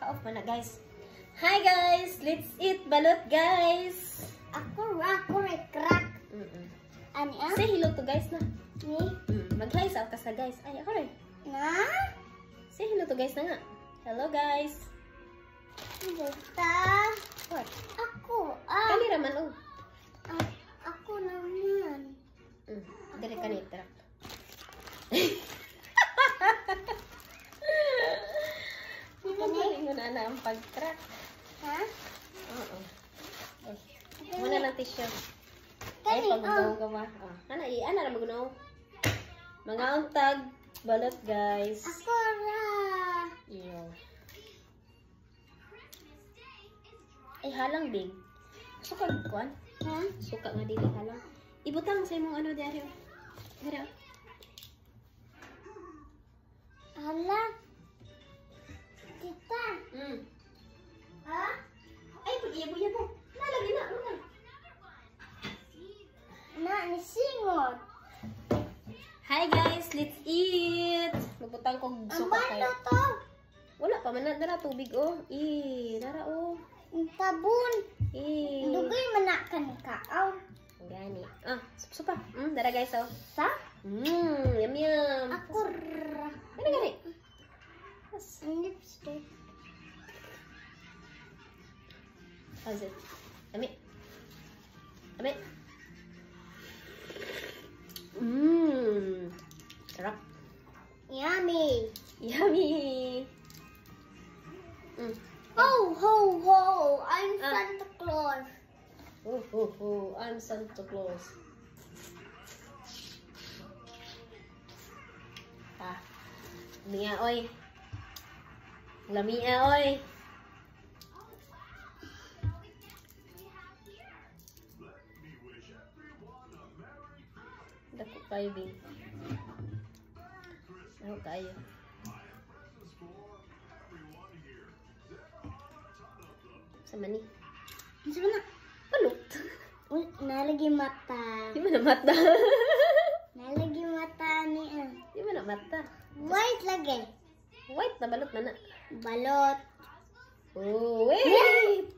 Ka-off man na, guys. Hi, guys! Let's eat balot, guys! Ako crack. Ani Say hello to guys na. Ni? Mag-hi sa ka sa guys. Ay, ako rin. Na? Say hello to guys na nga. Hello, guys! Basta. What? Ako. Kali raman, oh. Ako naman. Dali ka nitra. Hindi mo galing na ang pag-crack. Ha? Oo. Muna lang tissue. Ay, pag-ugaw ka ba? Ana na mag-unaw. Mga untag, balot, guys. Ako ra. Iyo. Ay, halang, big. Suka, kuan? Ha? Suka nga dili, halang. Ibutang sa imong ano, diaryo. Dara. Hala. Kita. Ha? Ay, pag-iyabo-iyabo. Nalagi na, ano na. Na, nisingot. Hi guys, let's eat! Magbutang kong Ang suka bando kayo. to. Wala pa man na, dara tubig oh. Dara oh. Ang tabon. Eh. Dugay manakan kaaw. Gani. Supa. Dara guys oh. Sa? Yum. Ako ra. Gani. Ang lipstick. How's it? Ami. Sarap. Yummy. Yummy. Ho, ho, ho. I'm Santa Claus. I'm Santa Claus. Lamia, oy. Lamia, oy. Dako kayo, babe. Dako kayo. Sama ni. Sama na. Balot. Nalagi mata. Di mo na mata. Nalagi mata ni Di mo na mata. White lagi. White na balot na na. Balot. Oh, wait!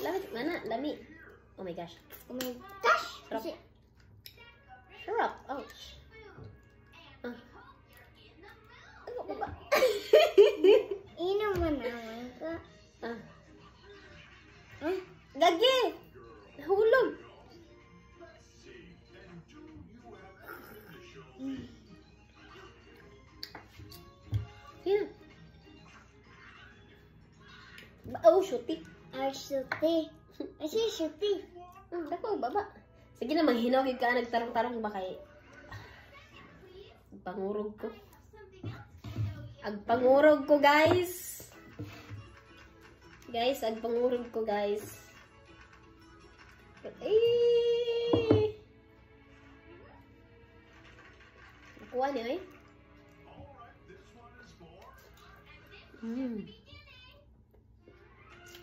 Lamit mana? Lami. Oh my gosh. Oh my gosh. Sarap. Sarap. Ouch. Ano ba? Inom mo naman ka. Gagi! Nahulog. Sino? Oh, shooti. Arsuti. Asi suti. Dako, baba. Sige na, manghinaw yung ka. Nagtarong-tarong ba kay... Pangurog ko. Agpangurog ko, guys. Guys, agpangurog ko, guys. Ay! Nakuha niya, eh.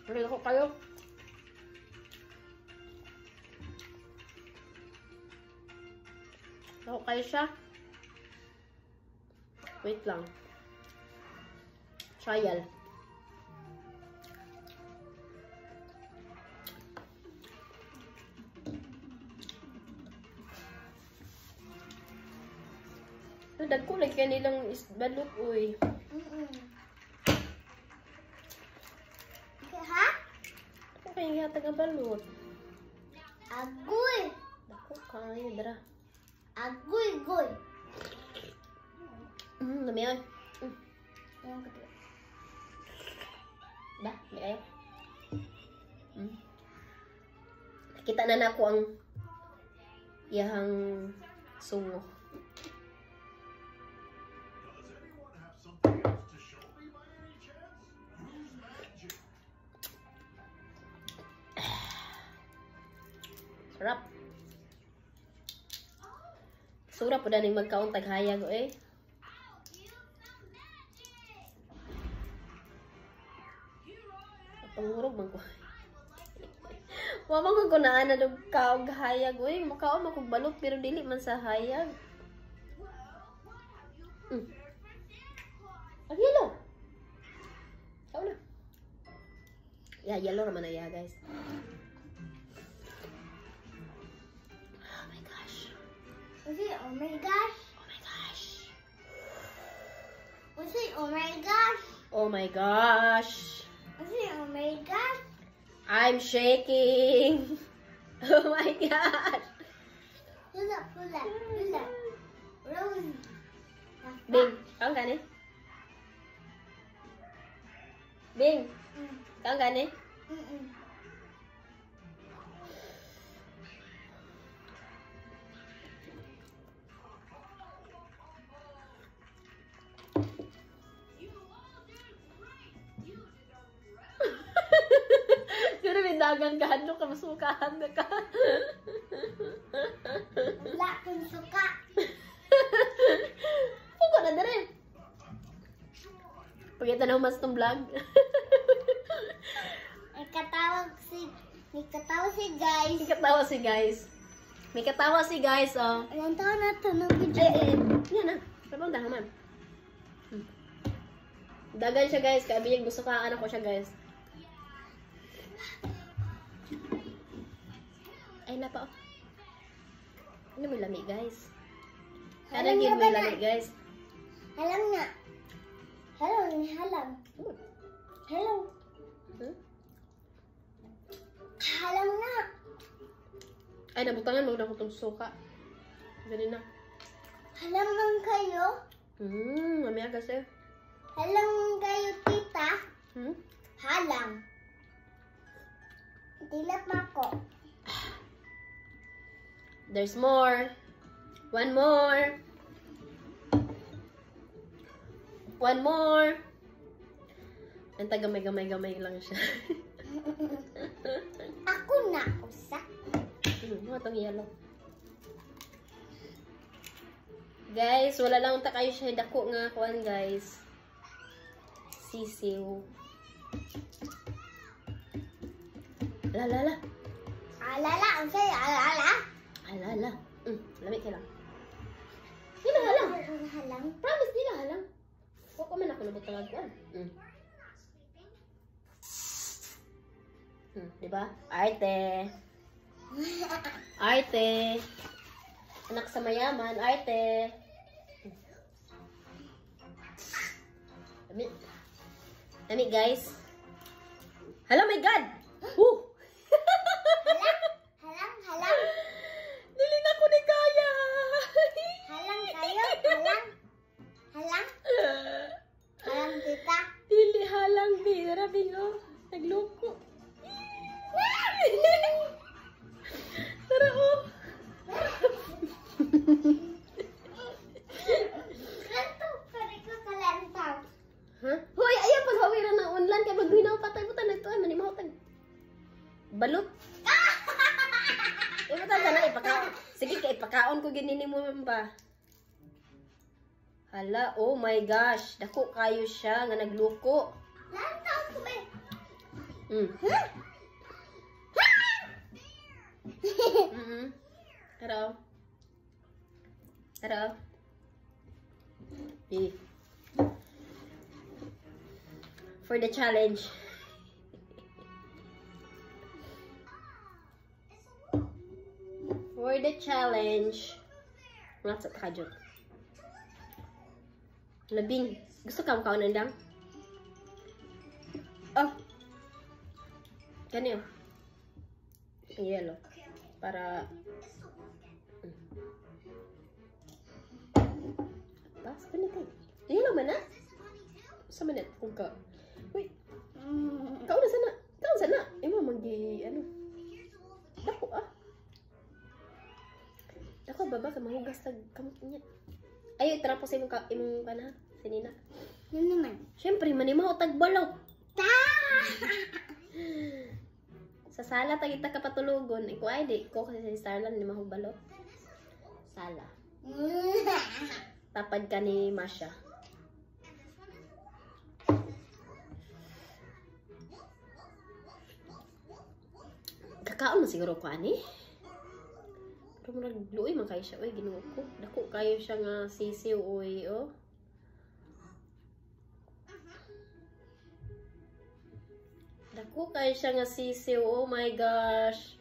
Real ko kayo. Ako kayo siya. Wait lang. Trial. Dagko lang kaya nilang balot, uy. Ha? Ako kaya yata nga balot. Agoy. Dako kayo, dara. Agoy, goy. Lami ay. Yung kedua. Ba, di kayo. Kita na nako ang iyahang sungo. Sarap. Surap po daning magkaon taghayag eh. Pangurog man ko. Mama ko na ana dog kaog hayag oy, makaon man kog balot pero dili man sa hayag. Agilo. Yeah, yellow naman na yeah, guys. Oh my gosh. Was it oh my gosh? Oh my gosh. Was it oh my gosh? Oh my gosh. Was it oh my gosh? I'm shaking. Oh my gosh. Pull up, pull up, pull up. Rose. Bing, kaon gani? Bing, kaon gani? Pero may dagang gano ka, masukahan na ka. Wala kang suka. Puko na rin. Pagkita na mas tong vlog. May katawa si guys. May katawa si guys. May katawa si guys, oh. Ilang taon na ito ng video. Yan na. Sabang dahaman. Dagan siya guys. Kabi yung gusto ka, anak ko siya guys. Ay, napa, oh. Ano may lami guys? Ano yung may lami guys? Halang nga. Halang, halang. Halang. Hmm? Halang nga. Ay, nabutangan mo na ko itong suka. Ganun na. Halang lang kayo. Mamaya kasi. Halang kayo, tita. Halang. Dilap ako. There's more. One more. One more. Ang tagamay-gamay-gamay lang siya. Ako na usa. Ano itong yellow? Guys, wala lang ta kayo siya dako nga kuan guys. Sisiw. Alala. Alala, ang say alala. Alala. Lamig ka lang. Di ba halang? Halang. Promise, di ba halang? Huwag ko man ako nabutangag kuan. Di ba? Arte. Arte. Anak sa mayaman, arte. Lamig. Lamig guys. Hello my God! Woo! Halang, halang. Dili na ko ni kaya. Halang kayo, halang. Halang. Halang tita. Dili halang di. Rabi nga. Nagloko. Tara oh. Kanto, pwede ko kalantaw. Ha? Hoy, ayaw paghawiran ng online kay magbinaw patay mo tanay to ay manimawtag. Balot. Imo ta na ipakaon. Sige kay ipakaon ko ginini mo ba. Hala, oh my gosh, dako kayo siya nga nagluko. Lantaw ko ba? Hello. Hello. For the challenge. For the challenge. Nga sa takajot. Labing. Gusto ka makaon nandang? Oh. Ganyan. Ang yellow. Para... Tapos, ganito. Yellow man na? Sa manit. Kung ka... Uy. Kaon na sana. Kaon sana. Imo magi... Ano? Dako ah. Dako baba ka mahugas tag kamot niya. Ay, tara po sa imong kana. Sinina. Ano naman? Siyempre, manimaw tag balot. Ta! Sa sala tag ita kapatulugon. Iko ay di ko kasi sa Starland ni mahog balot. Sala. Tapad ka ni Masha. Kakaon mo siguro ko ani. Pero nagluoy man kayo siya. Uy, ginuo ko. Dako kayo siya nga sisiw. Uy, oh. Dako kayo siya nga sisiw. Oh my gosh.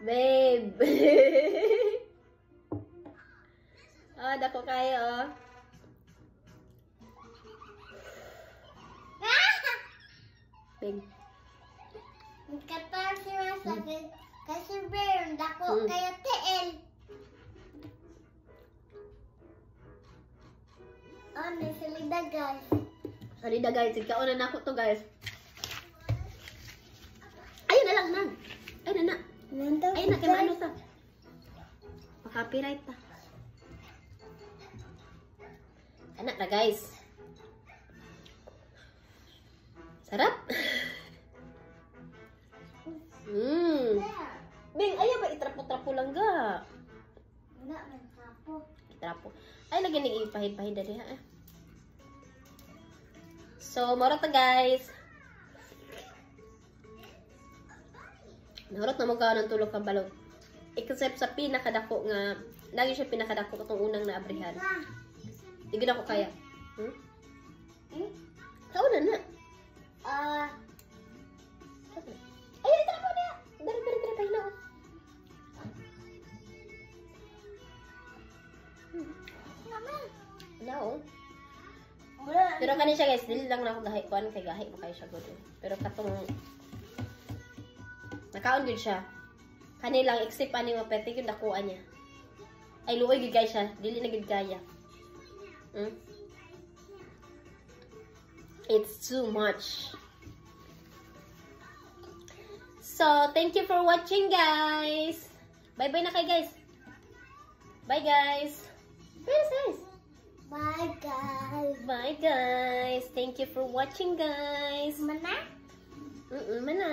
Babe. Oh, dako kayo, oh. Babe. Kapag sinasakit, kasi meron dako kaya TL. Ano, salida guys. Salida guys, ikauna na ako to guys. Ayun na lang, nang. Ayun na. Ayun na, kaya ano ta. Copyright ta. Anak na guys. Sarap. Bing, ayaw ba itrapo-trapo lang ga? Wala, may kapo. Itrapo. Ay, lagyan ng ipahid-pahid dali ha. So, moro ta guys. Nahurot na mo ka ng tulog kang balot. Except sa pinakadako nga, lagi siya pinakadako itong unang naabrihan. Hindi na ko kaya. Kauna na. Ay, itrapo na. Dari pahin ako. Wala oh. Pero kanin siya guys, dili lang na ako gahi kuan kay gahi mo kayo siya good. Pero katong nakaon gud siya. Kani lang except ani mo pwede yung dakuan niya. Ay luoy gud guys siya, dili na gud kaya. It's too much. So, thank you for watching guys. Bye-bye na kayo guys. Bye guys. Yes, guys. Bye guys. Bye guys. Thank you for watching guys. Mana? Mana.